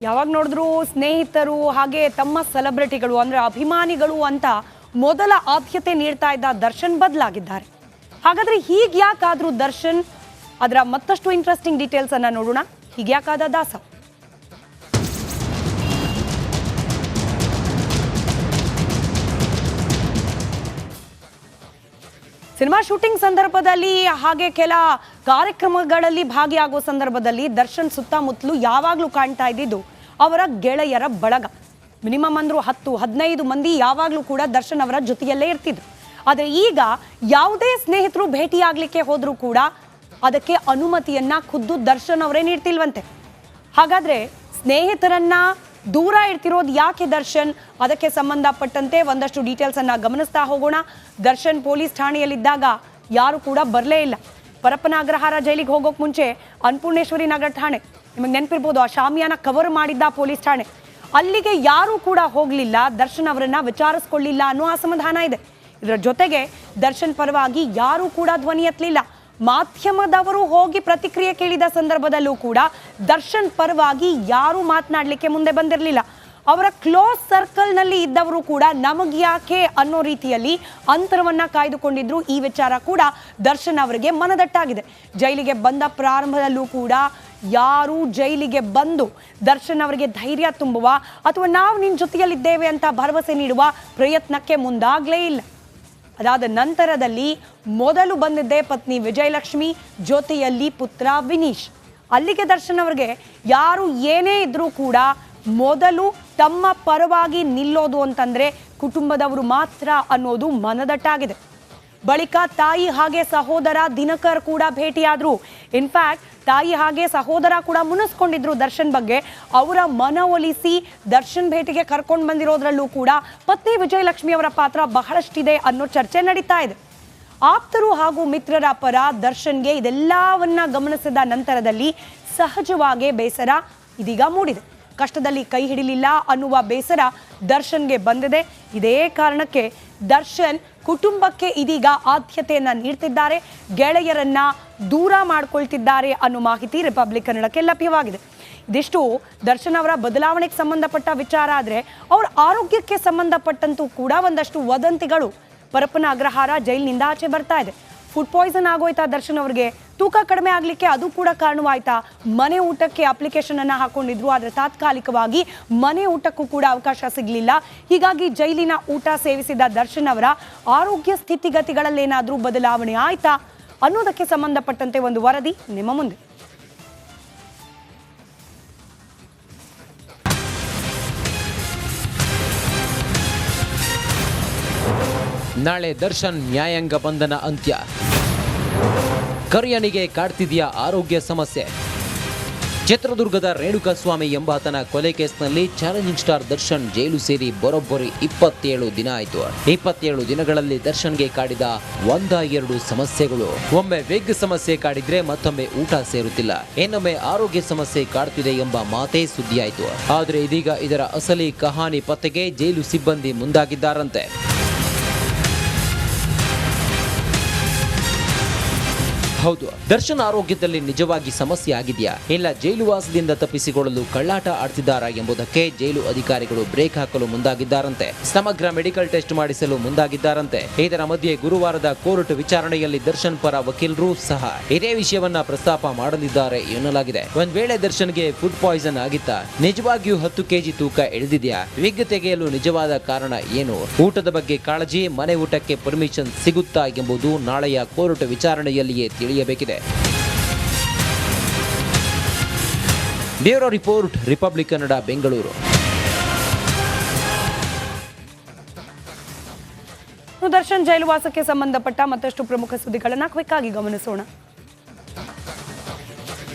ಯಾವಾಗ ನೋಡಿದ್ರು ಸ್ನೇಹಿತರು ಹಾಗೆ ತಮ್ಮ ಸೆಲೆಬ್ರಿಟಿಗಳು ಅಂದ್ರೆ ಅಭಿಮಾನಿಗಳು ಅಂತ ಮೊದಲ ಆದ್ಯತೆ ನೀಡ್ತಾ ಇದ್ದ ದರ್ಶನ್ ಬದಲಾಗಿದ್ದಾರೆ. ಹಾಗಾದ್ರೆ ಹೀಗ್ಯಾಕಾದ್ರೂ ದರ್ಶನ್ ಅದರ ಮತ್ತಷ್ಟು ಇಂಟ್ರೆಸ್ಟಿಂಗ್ ಡೀಟೇಲ್ಸ್ ಅನ್ನ ನೋಡೋಣ. ಹೀಗ್ಯಾಕಾದ ದಾಸ ಸಿನಿಮಾ ಶೂಟಿಂಗ್ ಸಂದರ್ಭದಲ್ಲಿ ಹಾಗೆ ಕೆಲ ಕಾರ್ಯಕ್ರಮಗಳಲ್ಲಿ ಭಾಗಿಯಾಗುವ ಸಂದರ್ಭದಲ್ಲಿ ದರ್ಶನ್ ಸುತ್ತಮುತ್ತಲು ಯಾವಾಗಲೂ ಕಾಣ್ತಾ ಇದ್ದಿದ್ದು ಅವರ ಗೆಳೆಯರ ಬಳಗ. ಮಿನಿಮಮ್ ಅಂದ್ರೂ 10-15 ಮಂದಿ ಯಾವಾಗಲೂ ಕೂಡ ದರ್ಶನ್ ಅವರ ಜೊತೆಯಲ್ಲೇ ಇರ್ತಿದ್ರು. ಆದರೆ ಈಗ ಯಾವುದೇ ಸ್ನೇಹಿತರು ಭೇಟಿಯಾಗಲಿಕ್ಕೆ ಹೋದ್ರೂ ಕೂಡ ಅದಕ್ಕೆ ಅನುಮತಿಯನ್ನ ಖುದ್ದು ದರ್ಶನ್ ಅವರೇ ನೀಡ್ತಿಲ್ವಂತೆ. ಹಾಗಾದ್ರೆ ಸ್ನೇಹಿತರನ್ನ ದೂರ ಇಡ್ತಿರೋದು ಯಾಕೆ ದರ್ಶನ್? ಅದಕ್ಕೆ ಸಂಬಂಧಪಟ್ಟಂತೆ ಒಂದಷ್ಟು ಡೀಟೇಲ್ಸ್ ಅನ್ನ ಗಮನಿಸ್ತಾ ಹೋಗೋಣ. ದರ್ಶನ್ ಪೊಲೀಸ್ ಠಾಣೆಯಲ್ಲಿದ್ದಾಗ ಯಾರು ಕೂಡ ಬರಲೇ ಇಲ್ಲ. ಪರಪ್ಪನ ಅಗ್ರಹಾರ ಜೈಲಿಗೆ ಹೋಗೋಕೆ ಮುಂಚೆ ಅನ್ನಪೂರ್ಣೇಶ್ವರಿ ನಗರ ಠಾಣೆ, ನಿಮಗೆ ನೆನಪಿರ್ಬೋದು, ಆ ಶಾಮಿಯಾನ ಕವರ್ ಮಾಡಿದ್ದ ಪೊಲೀಸ್ ಠಾಣೆ, ಅಲ್ಲಿಗೆ ಯಾರೂ ಕೂಡ ಹೋಗಲಿಲ್ಲ. ದರ್ಶನ್ ಅವರನ್ನ ವಿಚಾರಿಸ್ಕೊಳ್ಳಿಲ್ಲ ಅನ್ನೋ ಅಸಮಾಧಾನ ಇದೆ. ಇದರ ಜೊತೆಗೆ ದರ್ಶನ್ ಪರವಾಗಿ ಯಾರೂ ಕೂಡ ಧ್ವನಿ ಎತ್ತಲಿಲ್ಲ. ಮಾಧ್ಯಮದವರು ಹೋಗಿ ಪ್ರತಿಕ್ರಿಯೆ ಕೇಳಿದ ಸಂದರ್ಭದಲ್ಲೂ ಕೂಡ ದರ್ಶನ್ ಪರವಾಗಿ ಯಾರೂ ಮಾತನಾಡಲಿಕ್ಕೆ ಮುಂದೆ ಬಂದಿರಲಿಲ್ಲ. ಅವರ ಕ್ಲೋಸ್ ಸರ್ಕಲ್ನಲ್ಲಿ ಇದ್ದವರು ಕೂಡ ನಮಗ್ಯಾಕೆ ಅನ್ನೋ ರೀತಿಯಲ್ಲಿ ಅಂತರವನ್ನ ಕಾಯ್ದುಕೊಂಡಿದ್ರು. ಈ ವಿಚಾರ ಕೂಡ ದರ್ಶನ್ ಅವರಿಗೆ ಮನದಟ್ಟಾಗಿದೆ. ಜೈಲಿಗೆ ಬಂದ ಪ್ರಾರಂಭದಲ್ಲೂ ಕೂಡ ಯಾರು ಜೈಲಿಗೆ ಬಂದು ದರ್ಶನ್ ಅವರಿಗೆ ಧೈರ್ಯ ತುಂಬುವ ಅಥವಾ ನಾವು ನಿನ್ನ ಜೊತೆಯಲ್ಲಿದ್ದೇವೆ ಅಂತ ಭರವಸೆ ನೀಡುವ ಪ್ರಯತ್ನಕ್ಕೆ ಮುಂದಾಗಲೇ ಇಲ್ಲ. ಅದಾದ ನಂತರದಲ್ಲಿ ಮೊದಲು ಬಂದಿದ್ದೇ ಪತ್ನಿ ವಿಜಯಲಕ್ಷ್ಮಿ, ಜೊತೆಯಲ್ಲಿ ಪುತ್ರ ವಿನೀಶ್. ಅಲ್ಲಿಗೆ ದರ್ಶನ್ ಅವರಿಗೆ ಯಾರು ಏನೇ ಇದ್ರೂ ಕೂಡ ಮೊದಲು ತಮ್ಮ ಪರವಾಗಿ ನಿಲ್ಲೋದು ಅಂತಂದ್ರೆ ಕುಟುಂಬದವರು ಮಾತ್ರ ಅನ್ನೋದು ಮನದಟ್ಟಾಗಿದೆ. ಬಳಿಕ ತಾಯಿ ಹಾಗೆ ಸಹೋದರ ದಿನಕರ್ ಕೂಡ ಭೇಟಿಯಾದ್ರು. ಇನ್ಫ್ಯಾಕ್ಟ್ ತಾಯಿ ಹಾಗೆ ಸಹೋದರ ಕೂಡ ಮುನಿಸ್ಕೊಂಡಿದ್ರು ದರ್ಶನ್ ಬಗ್ಗೆ. ಅವರ ಮನವೊಲಿಸಿ ದರ್ಶನ್ ಭೇಟಿಗೆ ಕರ್ಕೊಂಡು ಬಂದಿರೋದ್ರಲ್ಲೂ ಕೂಡ ಪತ್ನಿ ವಿಜಯಲಕ್ಷ್ಮಿ ಅವರ ಪಾತ್ರ ಬಹಳಷ್ಟಿದೆ ಅನ್ನೋ ಚರ್ಚೆ ನಡೀತಾ ಇದೆ. ಆಪ್ತರು ಹಾಗೂ ಮಿತ್ರರ ಪರ ದರ್ಶನ್ಗೆ ಇದೆಲ್ಲವನ್ನ ಗಮನಿಸಿದ ನಂತರದಲ್ಲಿ ಸಹಜವಾಗಿ ಬೇಸರ ಇದೀಗ ಮೂಡಿದೆ. ಕಷ್ಟದಲ್ಲಿ ಕೈ ಹಿಡಿಲಿಲ್ಲ ಅನ್ನುವ ಬೇಸರ ದರ್ಶನ್ಗೆ ಬಂದಿದೆ. ಇದೇ ಕಾರಣಕ್ಕೆ ದರ್ಶನ್ ಕುಟುಂಬಕ್ಕೆ ಇದೀಗ ಆದ್ಯತೆಯನ್ನ ನೀಡ್ತಿದ್ದಾರೆ, ಗೆಳೆಯರನ್ನ ದೂರ ಮಾಡ್ಕೊಳ್ತಿದ್ದಾರೆ ಅನ್ನೋ ಮಾಹಿತಿ ರಿಪಬ್ಲಿಕ್ ಕನ್ನಡಕ್ಕೆ ಲಭ್ಯವಾಗಿದೆ. ಇದಿಷ್ಟು ದರ್ಶನ್ ಅವರ ಬದಲಾವಣೆಗೆ ಸಂಬಂಧಪಟ್ಟ ವಿಚಾರ. ಆದರೆ ಅವರ ಆರೋಗ್ಯಕ್ಕೆ ಸಂಬಂಧಪಟ್ಟಂತೂ ಕೂಡ ಒಂದಷ್ಟು ವದಂತಿಗಳು ಪರಪ್ಪನ ಅಗ್ರಹಾರ ಜೈಲಿನಿಂದ ಆಚೆ ಬರ್ತಾ ಇದೆ. ಫುಡ್ ಪಾಯ್ಸನ್ ಆಗೋಯ್ತಾ ದರ್ಶನ್ ಅವರಿಗೆ? ತೂಕ ಕಡಿಮೆ ಆಗಲಿಕ್ಕೆ ಅದು ಕೂಡ ಕಾರಣವಾಯ್ತಾ? ಮನೆ ಊಟಕ್ಕೆ ಅಪ್ಲಿಕೇಶನ್ ಅನ್ನ ಹಾಕೊಂಡಿದ್ರು, ಆದರೆ ತಾತ್ಕಾಲಿಕವಾಗಿ ಮನೆ ಊಟಕ್ಕೂ ಕೂಡ ಅವಕಾಶ ಸಿಗಲಿಲ್ಲ. ಹೀಗಾಗಿ ಜೈಲಿನ ಊಟ ಸೇವಿಸಿದ ದರ್ಶನ್ ಅವರ ಆರೋಗ್ಯ ಸ್ಥಿತಿಗತಿಗಳಲ್ಲೇನಾದರೂ ಬದಲಾವಣೆ ಆಯ್ತಾ ಅನ್ನೋದಕ್ಕೆ ಸಂಬಂಧಪಟ್ಟಂತೆ ಒಂದು ವರದಿ ನಿಮ್ಮ ಮುಂದೆ. ನಾಳೆ ದರ್ಶನ್ ನ್ಯಾಯಾಂಗ ಬಂಧನ ಅಂತ್ಯ. ಕರಿಯನಿಗೆ ಕಾಡ್ತಿದೆಯಾ ಆರೋಗ್ಯ ಸಮಸ್ಯೆ? ಚಿತ್ರದುರ್ಗದ ರೇಣುಕಾಸ್ವಾಮಿ ಎಂಬಾತನ ಕೊಲೆ ಕೇಸ್ನಲ್ಲಿ ಚಾಲೆಂಜಿಂಗ್ ಸ್ಟಾರ್ ದರ್ಶನ್ ಜೈಲು ಸೇರಿ ಬರೋಬ್ಬರಿ 27 ದಿನ ಆಯಿತು. 27 ದಿನಗಳಲ್ಲಿ ದರ್ಶನ್ಗೆ ಕಾಡಿದ 1-2 ಸಮಸ್ಯೆಗಳು. ಒಮ್ಮೆ ವಿಗ್ ಸಮಸ್ಯೆ ಕಾಡಿದ್ರೆ ಮತ್ತೊಮ್ಮೆ ಊಟ ಸೇರುತ್ತಿಲ್ಲ, ಇನ್ನೊಮ್ಮೆ ಆರೋಗ್ಯ ಸಮಸ್ಯೆ ಕಾಡ್ತಿದೆ ಎಂಬ ಮಾತೇ ಸುದ್ದಿಯಾಯಿತು. ಆದರೆ ಇದೀಗ ಇದರ ಅಸಲಿ ಕಹಾನಿ ಪತ್ತೆಗೆ ಜೈಲು ಸಿಬ್ಬಂದಿ ಮುಂದಾಗಿದ್ದಾರಂತೆ. ಹೌದು, ದರ್ಶನ್ ಆರೋಗ್ಯದಲ್ಲಿ ನಿಜವಾಗಿ ಸಮಸ್ಯೆ ಆಗಿದೆಯಾ, ಇಲ್ಲ ಜೈಲು ವಾಸದಿಂದ ತಪ್ಪಿಸಿಕೊಳ್ಳಲು ಕಳ್ಳಾಟ ಆಡ್ತಿದ್ದಾರಾ ಎಂಬುದಕ್ಕೆ ಜೈಲು ಅಧಿಕಾರಿಗಳು ಬ್ರೇಕ್ ಹಾಕಲು ಮುಂದಾಗಿದ್ದಾರಂತೆ. ಸಮಗ್ರ ಮೆಡಿಕಲ್ ಟೆಸ್ಟ್ ಮಾಡಿಸಲು ಮುಂದಾಗಿದ್ದಾರಂತೆ. ಇದರ ಮಧ್ಯೆ ಗುರುವಾರದ ಕೋರ್ಟ್ ವಿಚಾರಣೆಯಲ್ಲಿ ದರ್ಶನ್ ಪರ ವಕೀಲರು ಸಹ ಇದೇ ವಿಷಯವನ್ನ ಪ್ರಸ್ತಾಪ ಮಾಡಲಿದ್ದಾರೆ ಎನ್ನಲಾಗಿದೆ. ಒಂದ್ ವೇಳೆ ದರ್ಶನ್ಗೆ ಫುಡ್ ಪಾಯ್ಸನ್ ಆಗಿತ್ತಾ? ನಿಜವಾಗಿಯೂ 10 kg ತೂಕ ಇಳಿದಿದೆಯಾ? ವಿಗ್ ತೆಗೆಯಲು ನಿಜವಾದ ಕಾರಣ ಏನು? ಊಟದ ಬಗ್ಗೆ ಕಾಳಜಿ, ಮನೆ ಊಟಕ್ಕೆ ಪರ್ಮಿಷನ್ ಸಿಗುತ್ತಾ ಎಂಬುದು ನಾಳೆಯ ಕೋರ್ಟ್ ವಿಚಾರಣೆಯಲ್ಲಿಯೇ ತಿಳಿಯಬೇಕಿದೆ. Bureau report, republic Kannada, Bengaluru. Darshan ಜೈಲುವಾಸಕ್ಕೆ ಸಂಬಂಧಪಟ್ಟ ಮತ್ತಷ್ಟು ಪ್ರಮುಖ ಸುದ್ದಿಗಳನ್ನ ಕ್ವಿಕ್ ಆಗಿ ಗಮನಿಸೋಣ.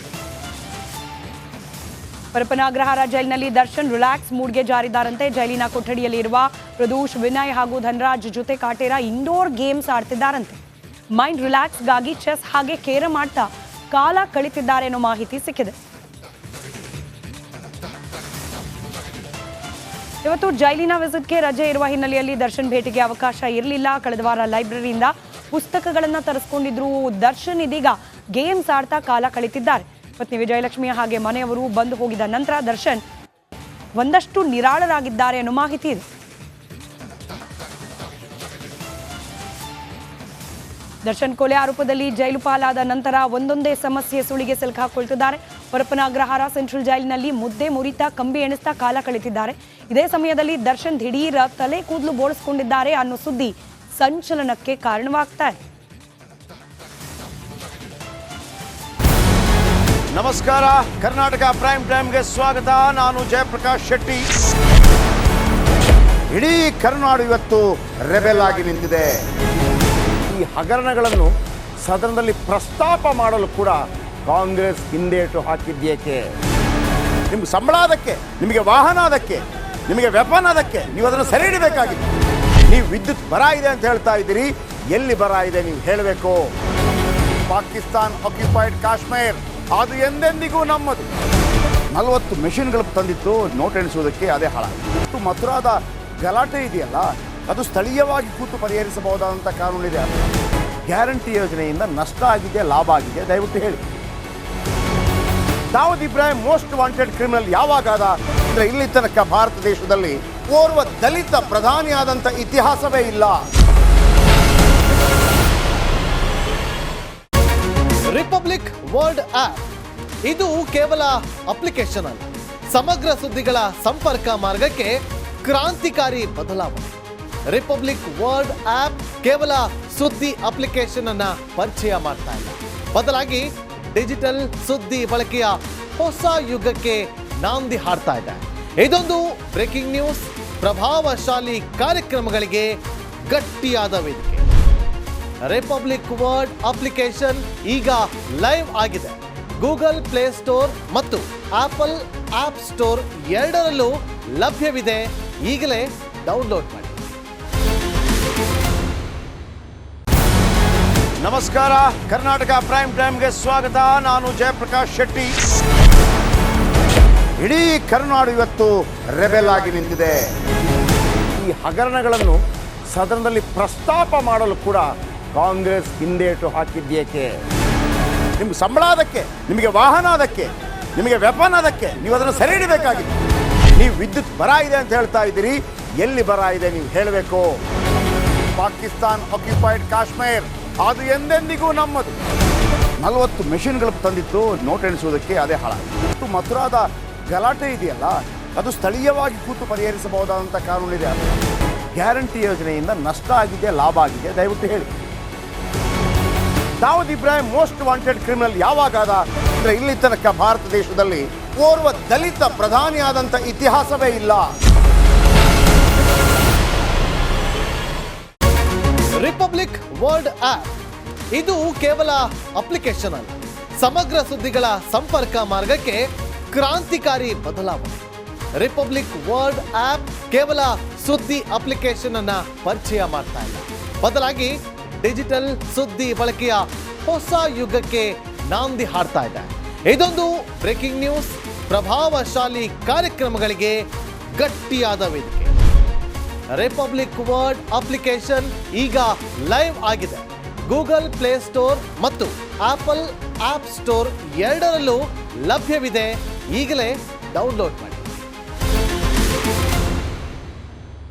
ಪರಪ್ಪನ ಅಗ್ರಹಾರ ಜೈಲಿನಲ್ಲಿ ದರ್ಶನ್ ರಿಲ್ಯಾಕ್ಸ್ ಮೂಡ್ಗೆ ಜಾರಿದ್ದಾರಂತೆ. ಜೈಲಿನ ಕೊಠಡಿಯಲ್ಲಿ ಇರುವ ಪ್ರದೋಷ್, ವಿನಯ್ ಹಾಗೂ ಧನರಾಜ್ ಜೊತೆ ಕಾಟೇರ ಇಂಡೋರ್ ಗೇಮ್ಸ್ ಆಡ್ತಿದ್ದಾರಂತೆ. ಮೈಂಡ್ ರಿಲ್ಯಾಕ್ಸ್ಗಾಗಿ ಚೆಸ್ ಹಾಗೆ ಕೇರಂ ಆಡ್ತಾ ಕಾಲ ಕಳಿತಿದ್ದಾರೆ ಅನ್ನೋ ಮಾಹಿತಿ ಸಿಕ್ಕಿದೆ. ಇವತ್ತು ಜೈಲಿನ ವಿಸಿಟ್ಗೆ ರಜೆ ಇರುವ ಹಿನ್ನೆಲೆಯಲ್ಲಿ ದರ್ಶನ್ ಭೇಟಿಗೆ ಅವಕಾಶ ಇರಲಿಲ್ಲ. ಕಳೆದ ವಾರ ಲೈಬ್ರರಿಯಿಂದ ಪುಸ್ತಕಗಳನ್ನು ತರಿಸ್ಕೊಂಡಿದ್ರು ದರ್ಶನ್. ಇದೀಗ ಗೇಮ್ಸ್ ಆಡ್ತಾ ಕಾಲ ಕಳಿತಿದ್ದಾರೆ. ಪತ್ನಿ ವಿಜಯಲಕ್ಷ್ಮಿ ಹಾಗೆ ಮನೆಯವರು ಬಂದು ಹೋಗಿದ ನಂತರ ದರ್ಶನ್ ಒಂದಷ್ಟು ನಿರಾಳರಾಗಿದ್ದಾರೆ ಅನ್ನೋ ಮಾಹಿತಿ ಇದೆ. ದರ್ಶನ್ ಕೊಲೆ ಆರೋಪದಲ್ಲಿ ಜೈಲು ಪಾಲಾದ ನಂತರ ಒಂದೊಂದೇ ಸಮಸ್ಯೆ ಸುಳಿಗೆ ಸಿಲುಕಾಕೊಳ್ತಿದ್ದಾರೆ. ಪರಪ್ಪನ ಅಗ್ರಹಾರ ಸೆಂಟ್ರಲ್ ಜೈಲಿನಲ್ಲಿ ಮುದ್ದೆ ಮುರಿತಾ ಕಂಬಿ ಎಣಿಸ್ತಾ ಕಾಲ ಕಳೆದಿದ್ದಾರೆ. ಇದೇ ಸಮಯದಲ್ಲಿ ದರ್ಶನ್ ದಿಢೀರ ತಲೆ ಕೂದಲು ಬೋಳಿಸಿಕೊಂಡಿದ್ದಾರೆ ಅನ್ನೋ ಸುದ್ದಿ ಸಂಚಲನಕ್ಕೆ ಕಾರಣವಾಗ್ತಾ ಇದೆ. ನಮಸ್ಕಾರ, ಕರ್ನಾಟಕ ಪ್ರೈಮ್ ಟೈಮ್ಗೆ ಸ್ವಾಗತ. ನಾನು ಜಯಪ್ರಕಾಶ್ ಶೆಟ್ಟಿ. ಇಡೀ ಕರ್ನಾಡು ಇವತ್ತು ರೆಬೆಲ್ ಆಗಿ ನಿಂತಿದೆ. ಈ ಹಗರಣಗಳನ್ನು ಸದನದಲ್ಲಿ ಪ್ರಸ್ತಾಪ ಮಾಡಲು ಕೂಡ ಕಾಂಗ್ರೆಸ್ ಹಿಂದೇಟು ಹಾಕಿದ್ದೇಕೆ? ನಿಮ್ಗೆ ಸಂಬಳ ಅದಕ್ಕೆ, ನಿಮಗೆ ವಾಹನ ಅದಕ್ಕೆ, ನಿಮಗೆ ವೆಪನ್ ಅದಕ್ಕೆ, ನೀವು ಅದನ್ನು ಸೆರೆ ಹಿಡಿಬೇಕಾಗಿತ್ತು. ನೀವು ವಿದ್ಯುತ್ ಬರ ಇದೆ ಅಂತ ಹೇಳ್ತಾ ಇದ್ದೀರಿ, ಎಲ್ಲಿ ಬರ ಇದೆ ನೀವು ಹೇಳಬೇಕು. ಪಾಕಿಸ್ತಾನ್ ಆಕ್ಯುಪೈಡ್ ಕಾಶ್ಮೀರ್ ಅದು ಎಂದೆಂದಿಗೂ ನಮ್ಮದು. 40 ಮೆಷಿನ್ಗಳು ತಂದಿತ್ತು ನೋಟ್ ಎಣಿಸುವುದಕ್ಕೆ, ಅದೇ ಹಾಳಾಯಿತು. ಮಥುರಾದ ಗಲಾಟೆ ಇದೆಯಲ್ಲ, ಅದು ಸ್ಥಳೀಯವಾಗಿ ಕೂತು ಪರಿಹರಿಸಬಹುದಾದಂಥ ಕಾನೂನಿದೆ. ಗ್ಯಾರಂಟಿ ಯೋಜನೆಯಿಂದ ನಷ್ಟ ಆಗಿದೆ, ಲಾಭ ಆಗಿದೆ, ದಯವಿಟ್ಟು ಹೇಳಿ. Dawood Ibrahim most wanted criminal ಯಾವಾಗಾದ ಅಂದರೆ ಇಲ್ಲಿ ತನಕ ಭಾರತ ದೇಶದಲ್ಲಿ ಓರ್ವ ದಲಿತ ಪ್ರಧಾನಿಯಾದಂಥ ಇತಿಹಾಸವೇ ಇಲ್ಲ. ರಿಪಬ್ಲಿಕ್ ವರ್ಲ್ಡ್ ಆಪ್ ಇದು ಕೇವಲ ಅಪ್ಲಿಕೇಶನ್ ಅಲ್ಲ, ಸಮಗ್ರ ಸುದ್ದಿಗಳ ಸಂಪರ್ಕ ಮಾರ್ಗಕ್ಕೆ ಕ್ರಾಂತಿಕಾರಿ ಬದಲಾವಣೆ. ರಿಪಬ್ಲಿಕ್ ವರ್ಲ್ಡ್ ಆಪ್ ಕೇವಲ ಸುದ್ದಿ ಅಪ್ಲಿಕೇಶನ್ ಅನ್ನ ಪರಿಚಯ ಮಾಡ್ತಾ ಇಲ್ಲ, ಬದಲಾಗಿ ಡಿಜಿಟಲ್ ಸುದ್ದಿ ಬಳಕೆಯ ಹೊಸ ಯುಗಕ್ಕೆ ನಾಂದಿ ಹಾಡ್ತಾ ಇದೆ. ಇದೊಂದು ಬ್ರೇಕಿಂಗ್ ನ್ಯೂಸ್, ಪ್ರಭಾವಶಾಲಿ ಕಾರ್ಯಕ್ರಮಗಳಿಗೆ ಗಟ್ಟಿಯಾದ ವೇದಿಕೆ. ರಿಪಬ್ಲಿಕ್ ವರ್ಲ್ಡ್ ಅಪ್ಲಿಕೇಶನ್ ಈಗ ಲೈವ್ ಆಗಿದೆ. ಗೂಗಲ್ ಪ್ಲೇ ಸ್ಟೋರ್ ಮತ್ತು ಆಪಲ್ ಆಪ್ ಸ್ಟೋರ್ ಎರಡರಲ್ಲೂ ಲಭ್ಯವಿದೆ. ಈಗಲೇ ಡೌನ್ಲೋಡ್ ಮಾಡಿ. ನಮಸ್ಕಾರ, ಕರ್ನಾಟಕ ಪ್ರೈಮ್ ಟೈಮ್ಗೆ ಸ್ವಾಗತ. ನಾನು ಜಯಪ್ರಕಾಶ್ ಶೆಟ್ಟಿ. ಇಡೀ ಕರ್ನಾಡು ಇವತ್ತು ರೆಬೆಲ್ ಆಗಿ ನಿಂತಿದೆ. ಈ ಹಗರಣಗಳನ್ನು ಸದನದಲ್ಲಿ ಪ್ರಸ್ತಾಪ ಮಾಡಲು ಕೂಡ ಕಾಂಗ್ರೆಸ್ ಹಿಂದೇಟು ಹಾಕಿದ್ದೇಕೆ? ನಿಮ್ಗೆ ಸಂಬಳ ಅದಕ್ಕೆ, ನಿಮಗೆ ವಾಹನ ಅದಕ್ಕೆ, ನಿಮಗೆ ವೆಪನ್ ಅದಕ್ಕೆ, ನೀವು ಅದನ್ನು ಸೆರೆ ಹಿಡಿಬೇಕಾಗಿತ್ತು. ನೀವು ವಿದ್ಯುತ್ ಬರ ಇದೆ ಅಂತ ಹೇಳ್ತಾ ಇದ್ದೀರಿ, ಎಲ್ಲಿ ಬರ ಇದೆ ನೀವು ಹೇಳಬೇಕು. ಪಾಕಿಸ್ತಾನ್ ಆಕ್ಯುಪೈಡ್ ಕಾಶ್ಮೀರ್ ಅದು ಎಂದೆಂದಿಗೂ ನಮ್ಮದು. 40 ಮೆಷಿನ್ಗಳು ತಂದಿತ್ತು ನೋಟ್ ಎಣಿಸುವುದಕ್ಕೆ, ಅದೇ ಹಾಳಾಯಿತು. ಮಥುರಾದ ಗಲಾಟೆ ಇದೆಯಲ್ಲ, ಅದು ಸ್ಥಳೀಯವಾಗಿ ಕೂತು ಪರಿಹರಿಸಬಹುದಾದಂಥ ಕಾನೂನಿದೆ. ಗ್ಯಾರಂಟಿ ಯೋಜನೆಯಿಂದ ನಷ್ಟ ಆಗಿದೆ, ಲಾಭ ಆಗಿದೆ, ದಯವಿಟ್ಟು ಹೇಳಿ. Dawood Ibrahim most wanted criminal ಯಾವಾಗಾದ ಅಂದರೆ ಇಲ್ಲಿ ತನಕ ಭಾರತ ದೇಶದಲ್ಲಿ ಓರ್ವ ದಲಿತ ಪ್ರಧಾನಿಯಾದಂಥ ಇತಿಹಾಸವೇ ಇಲ್ಲ. ರಿಪಬ್ಲಿಕ್ ವರ್ಲ್ಡ್ ಆಪ್ ಇದು ಕೇವಲ ಅಪ್ಲಿಕೇಶನ್ ಅಲ್ಲ, ಸಮಗ್ರ ಸುದ್ದಿಗಳ ಸಂಪರ್ಕ ಮಾರ್ಗಕ್ಕೆ ಕ್ರಾಂತಿಕಾರಿ ಬದಲಾವಣೆ. ರಿಪಬ್ಲಿಕ್ ವರ್ಲ್ಡ್ ಆಪ್ ಕೇವಲ ಸುದ್ದಿ ಅಪ್ಲಿಕೇಶನ್ ಅನ್ನ ಪರಿಚಯ ಮಾಡ್ತಾ ಇಲ್ಲ, ಬದಲಾಗಿ ಡಿಜಿಟಲ್ ಸುದ್ದಿ ಬಳಕೆಯ ಹೊಸ ಯುಗಕ್ಕೆ ನಾಂದಿ ಹಾಡ್ತಾ ಇದೆ. ಇದೊಂದು ಬ್ರೇಕಿಂಗ್ ನ್ಯೂಸ್, ಪ್ರಭಾವಶಾಲಿ ಕಾರ್ಯಕ್ರಮಗಳಿಗೆ ಗಟ್ಟಿಯಾದ ವೇದಿಕೆ. ರಿಪಬ್ಲಿಕ್ ವರ್ಲ್ಡ್ ಅಪ್ಲಿಕೇಶನ್ ಈಗ ಲೈವ್ ಆಗಿದೆ. ಗೂಗಲ್ ಪ್ಲೇ ಸ್ಟೋರ್ ಮತ್ತು ಆಪಲ್ ಆಪ್ ಸ್ಟೋರ್ ಎರಡರಲ್ಲೂ ಲಭ್ಯವಿದೆ. ಈಗಲೇ ಡೌನ್ಲೋಡ್ ಮಾಡಿ.